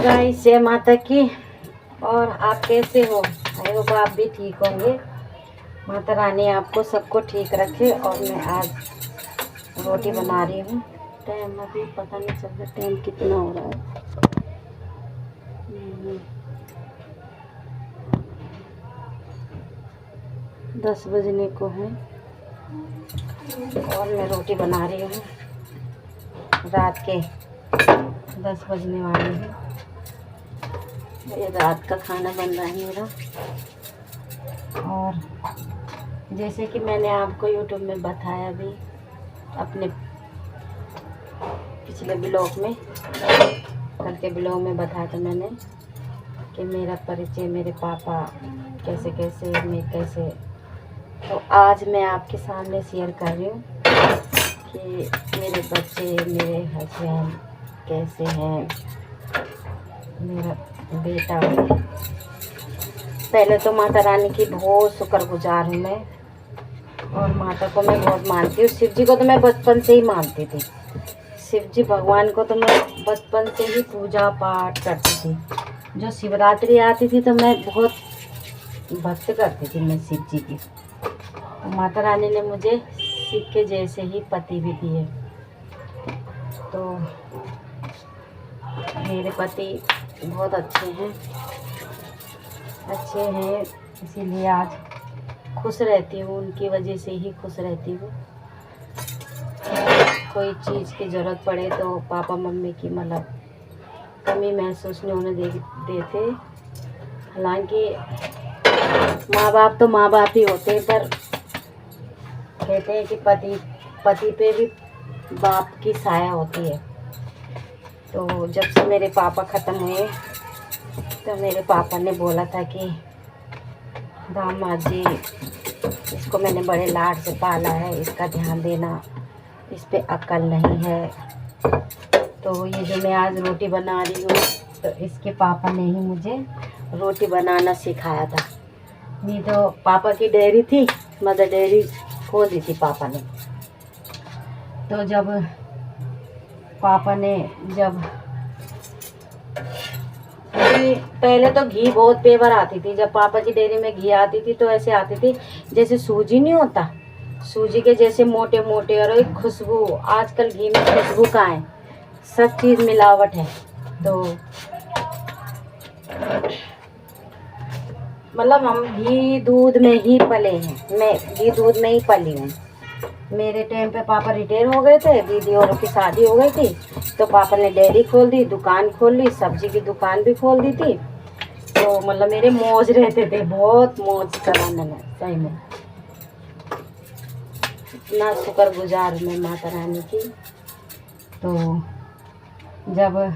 Guys, जय माता की। और आप कैसे हो? आई होप आप भी ठीक होंगे। माता रानी आपको सबको ठीक रखे। और मैं आज रोटी बना रही हूँ। टाइम अभी पता नहीं चल रहा टाइम कितना हो रहा है। 10 बजने को है और मैं रोटी बना रही हूँ। रात के 10 बजने वाले हैं। ये रात का खाना बन रहा है मेरा। और जैसे कि मैंने आपको यूट्यूब में बताया भी, अपने पिछले ब्लॉग में, कल के ब्लॉग में बताया था मैंने कि मेरा परिचय, मेरे पापा कैसे कैसे, मैं कैसे। तो आज मैं आपके सामने शेयर कर रही हूँ कि मेरे बच्चे, मेरे हस्बैंड कैसे हैं, मेरा बेटा। पहले तो माता रानी की बहुत शुक्रगुजार हूँ मैं, और माता को मैं बहुत मानती हूँ। शिव जी को तो मैं बचपन से ही मानती थी। शिव जी भगवान को तो मैं बचपन से ही पूजा पाठ करती थी। जो शिवरात्रि आती थी तो मैं बहुत भक्त करती थी मैं शिव जी की। तो माता रानी ने मुझे शिव के जैसे ही पति भी दिए। तो मेरे पति बहुत अच्छे हैं, इसीलिए आज खुश रहती हूँ। उनकी वजह से ही खुश रहती हूँ। कोई चीज़ की ज़रूरत पड़े तो पापा मम्मी की मतलब कमी महसूस नहीं होने देते। हालांकि माँ बाप तो माँ बाप ही होते हैं, पर कहते हैं कि पति पे भी बाप की साया होती है। तो जब से मेरे पापा ख़त्म हुए तो मेरे पापा ने बोला था कि दामाद जी, इसको मैंने बड़े लाड से पाला है, इसका ध्यान देना, इस पे अक्ल नहीं है। तो ये जो मैं आज रोटी बना रही हूँ, तो इसके पापा ने ही मुझे रोटी बनाना सिखाया था। नहीं तो पापा की डेयरी थी, मदर डेयरी खोल दी थी पापा ने। तो जब पापा ने पहले तो घी बहुत पेवर आती थी। जब पापा की डेयरी में घी आती थी तो ऐसे आती थी जैसे सूजी नहीं होता, सूजी के जैसे मोटे मोटे, और एक खुशबू। आजकल घी में खुशबू कहाँ है, सब चीज़ मिलावट है। तो मतलब हम घी दूध में ही पले हैं, मैं घी दूध में ही पली हूँ। मेरे टाइम पे पापा रिटायर हो गए थे, दीदी औरों की शादी हो गई थी, तो पापा ने डेयरी खोल दी, दुकान खोल ली, सब्जी की दुकान भी खोल दी थी। तो मतलब मेरे मौज रहते थे, बहुत मौज करा मैंने सही में। इतना शुक्रगुजार मैं माता रानी की। तो जब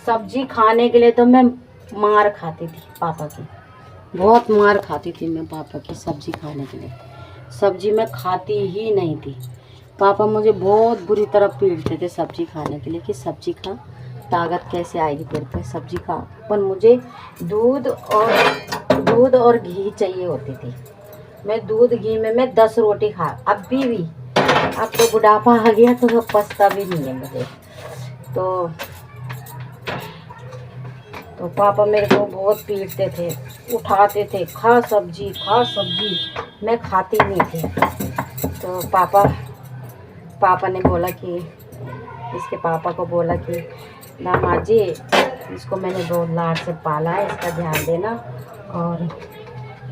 सब्जी खाने के लिए तो मैं मार खाती थी पापा की, बहुत मार खाती थी मैं पापा की सब्जी खाने के लिए। सब्जी मैं खाती ही नहीं थी। पापा मुझे बहुत बुरी तरह पीटते थे सब्जी खाने के लिए कि सब्जी खा, ताकत कैसे आएगी तेरे पे, सब्जी खा। पर मुझे दूध और घी चाहिए होती थी। मैं दूध घी में मैं 10 रोटी खा, अब भी अब तो बुढ़ापा आ गया तो वो पछता भी नहीं है मुझे। तो पापा मेरे को बहुत पीटते थे, उठाते थे, खा सब्जी खा सब्जी। मैं खाती नहीं थी। तो पापा ने बोला कि, इसके पापा को बोला कि दामाद जी, इसको मैंने बहुत लाड से पाला है, इसका ध्यान देना, और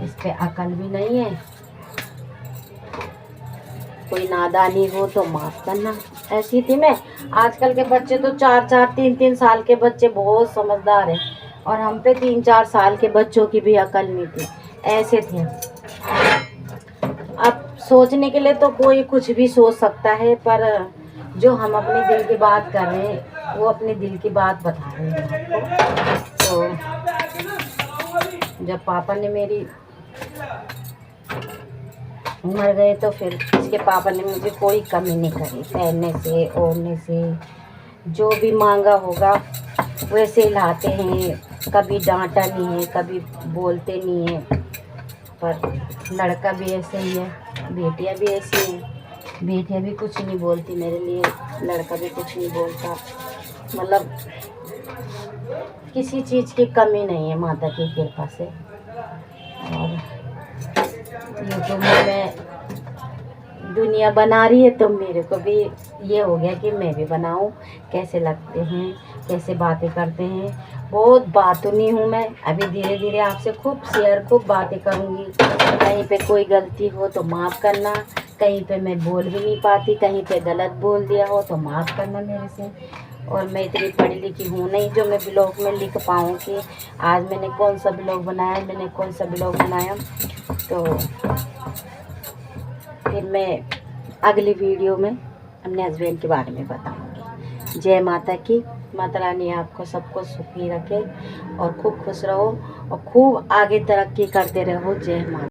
इस पे अकल भी नहीं है, कोई नादानी हो तो माफ़ करना। ऐसी थी मैं। आजकल के बच्चे तो 4-4 3-3 साल के बच्चे बहुत समझदार हैं, और हम पे 3-4 साल के बच्चों की भी अकल नहीं थी, ऐसे थे। अब सोचने के लिए तो कोई कुछ भी सोच सकता है, पर जो हम अपने दिल की बात कर रहे हैं वो अपने दिल की बात बता रहे हैं आपको। तो जब पापा ने मेरी मर गए तो फिर इसके पापा ने मुझे कोई कमी नहीं करी, पहनने से, ओढ़ने से, जो भी मांगा होगा वैसे ही लाते हैं। कभी डांटा नहीं है, कभी बोलते नहीं है। पर लड़का भी ऐसे ही है, बेटियां भी ऐसी हैं। बेटियां भी कुछ नहीं बोलती मेरे लिए, लड़का भी कुछ नहीं बोलता। मतलब किसी चीज़ की कमी नहीं है माता की कृपा से। और यूट्यूब में मैं दुनिया बना रही है तो मेरे को भी ये हो गया कि मैं भी बनाऊं, कैसे लगते हैं, कैसे बातें करते हैं। बहुत बातूनी हूँ मैं, अभी धीरे धीरे आपसे खूब बातें करूँगी। कहीं पे कोई गलती हो तो माफ़ करना, कहीं पे मैं बोल भी नहीं पाती, कहीं पे गलत बोल दिया हो तो माफ़ करना मेरे से। और मैं इतनी पढ़ी लिखी हूँ नहीं जो मैं ब्लॉग में लिख पाऊँ कि आज मैंने कौन सा ब्लॉग बनाया, मैंने कौन सा ब्लॉग बनाया। तो फिर मैं अगली वीडियो में अपने हस्बैंड के बारे में बताऊंगी। जय माता की। माता रानी आपको सबको सुखी रखे और खूब खुश रहो और खूब आगे तरक्की करते रहो। जय माता।